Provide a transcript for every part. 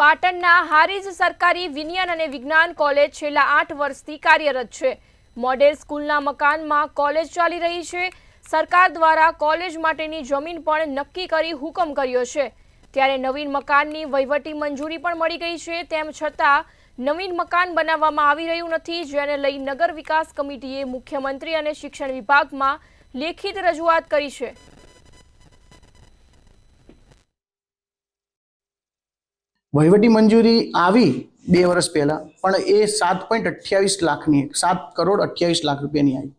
પાટણના હારીજ સરકારી વિજ્ઞાન અને વિજ્ઞાન કોલેજ છેલ્લા 8 વર્ષથી કાર્યરત છે। મોડેલ સ્કૂલના મકાનમાં કોલેજ ચાલી રહી છે। સરકાર દ્વારા કોલેજ માટેની જમીન પણ નક્કી કરી હુકમ કર્યો છે, ત્યારે નવીન મકાનની વહીવટી મંજૂરી પણ મળી ગઈ છે। તેમ છતાં નવીન મકાન બનાવવામાં આવી રહ્યું નથી, જેને લઈ નગર વિકાસ કમિટીએ મુખ્યમંત્રી અને શિક્ષણ વિભાગમાં લેખિત રજૂઆત કરી છે। વહીવટી મંજૂરી આવી 2 વર્ષ પહેલા, પણ એ 7.28 લાખની 7 કરોડ 28 લાખ રૂપિયાની આવી,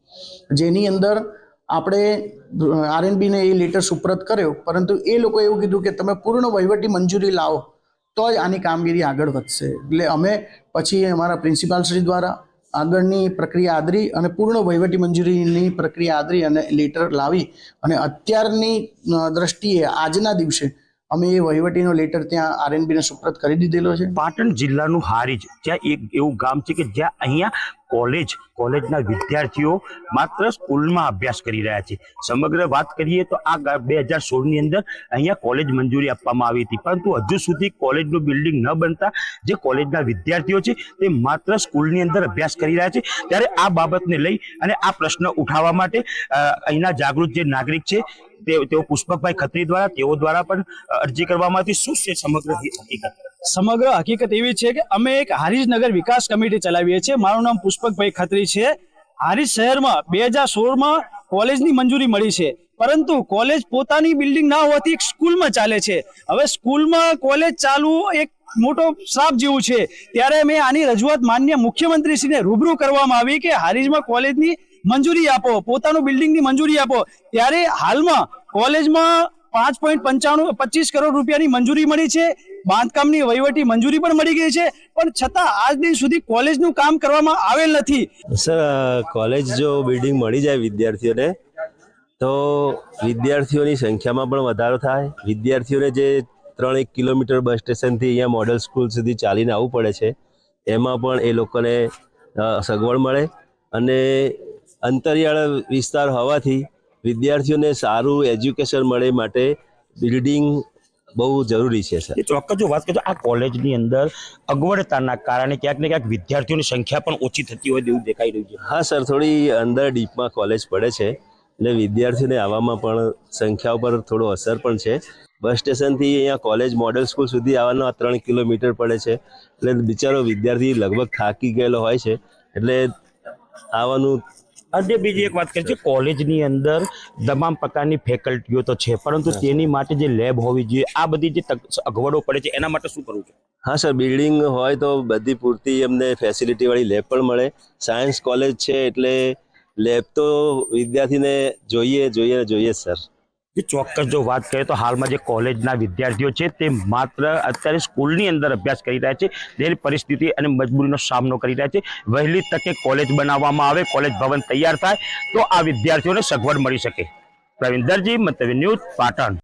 જેની અંદર આપણે આરએનબી ને એ લેટર સુપ્રત કર્યો, પરંતુ એ લોકોએ એવું કીધું કે તમે પૂર્ણ વહીવટી મંજૂરી લાવો તો જ આની કામગીરી આગળ વધશે। એટલે અમે પછી અમારા પ્રિન્સિપાલ શ્રી દ્વારા આગળની પ્રક્રિયા આદરી અને પૂર્ણ વહીવટી મંજૂરીની પ્રક્રિયા આદરી અને લેટર લાવી અને અત્યારની દ્રષ્ટિએ આજના દિવસે અમે એ વહીવટીનો લેટર ત્યાં આરએનબી ને સુપ્રત કરી દીધેલો છે। પાટણ જિલ્લાનું હારીજ જ્યાં એક એવું ગામ છે કે જ્યાં અહીંયા કોલેજના વિદ્યાર્થીઓ માત્ર સ્કૂલમાં અભ્યાસ કરી રહ્યા છે। સમગ્ર વાત કરીએ તો આ 2016ની અંદર અહીંયા કોલેજ મંજૂરી આપવામાં આવી હતી, પરંતુ હજુ સુધી કોલેજનું બિલ્ડિંગ ન બનતા જે કોલેજના વિદ્યાર્થીઓ છે તે માત્ર સ્કૂલની અંદર અભ્યાસ કરી રહ્યા છે। ત્યારે આ બાબતને લઈ અને આ પ્રશ્ન ઉઠાવવા માટે અહીંના જાગૃત જે નાગરિક છે તેઓ પુષ્પકભાઈ ખત્રી દ્વારા તેઓ દ્વારા પણ અરજી કરવામાં આવી। શું છે સમગ્ર હકીકત? સમગ્ર હકીકત એવી છે કે અમે એક હારીજ નગર વિકાસ કમિટી ચલાવીએ છીએ। મારું નામ પુષ્પકભાઈ ખત્રી છે। હારીજ શહેરમાં 2016માં કોલેજની મંજૂરી મળી છે, પરંતુ કોલેજ પોતાની બિલ્ડિંગ ના હોવાથી એક સ્કૂલમાં ચાલે છે। હવે સ્કૂલમાં કોલેજ ચાલવું એક મોટો શ્રાપ જેવું છે। ત્યારે મેં આની રજૂઆત માન્ય મુખ્યમંત્રીશ્રીને રૂબરૂ કરવામાં આવી કે હારીજમાં કોલેજની મંજૂરી આપો, પોતાનું બિલ્ડિંગની મંજૂરી આપો। ત્યારે હાલમાં કોલેજમાં 5.25 કરોડ રૂપિયાની મંજૂરી મળી છે, બાંધકામની વહીવટી મંજૂરી પણ મળી ગઈ છે, પણ છતાં આજ દિન સુધી કોલેજનું કામ કરવામાં આવેલ નથી। સર, કોલેજ જો બિલ્ડિંગ મળી જાય વિદ્યાર્થીઓને તો વિદ્યાર્થીઓની સંખ્યામાં પણ વધારો થાય। વિદ્યાર્થીઓને જે 3 કિલોમીટર બસ સ્ટેશનથી અહીંયા મોડલ સ્કૂલ સુધી ચાલીને આવવું પડે છે, એમાં પણ એ લોકોને સગવડ મળે અને અંતરિયાળ વિસ્તાર હોવાથી વિદ્યાર્થીઓને સારું એજ્યુકેશન મળે માટે બિલ્ડિંગ બહુ જરૂરી છે સર। ચોક્કસ જો વાત કરીએ તો આ કોલેજની અંદર અગવડતાના કારણે ક્યાંક ને ક્યાંક વિદ્યાર્થીઓની સંખ્યા પણ ઓછી થતી હોય તેવું દેખાઈ રહ્યું છે। હા સર, થોડી અંદર ડીપમાં કોલેજ પડે છે એટલે વિદ્યાર્થીઓને આવવામાં પણ સંખ્યા ઉપર થોડો અસર પણ છે। બસ સ્ટેશનથી અહીંયા કોલેજ મોડલ સ્કૂલ સુધી આવવાનો 3 કિલોમીટર પડે છે, એટલે બિચારો વિદ્યાર્થી લગભગ થાકી ગયેલો હોય છે, એટલે આવવાનું। અને બીજી એક વાત કરીએ છીએ, કોલેજની અંદર તમામ પ્રકારની ફેકલ્ટીઓ તો છે, પરંતુ તેની માટે જે લેબ હોવી જોઈએ, આ બધી જે અગવડો પડે છે, એના માટે શું કરવું છે? હા સર, બિલ્ડિંગ હોય તો બધી પૂરતી અમને ફેસિલિટીવાળી લેબ પણ મળે। સાયન્સ કોલેજ છે એટલે લેબ તો વિદ્યાર્થીને જોઈએ સર। ચોક્કસ જો વાત કરીએ તો હાલમાં જે કોલેજના વિદ્યાર્થીઓ છે તે માત્ર અત્યારે સ્કૂલની અંદર અભ્યાસ કરી રહ્યા છે, તેની પરિસ્થિતિ અને મજબૂરીનો સામનો કરી રહ્યા છે। વહેલી તકે કોલેજ બનાવવામાં આવે, કોલેજ ભવન તૈયાર થાય તો આ વિદ્યાર્થીઓને સગવડ મળી શકે। પ્રવીણ દરજી, મંતવ્ય ન્યૂઝ, પાટણ।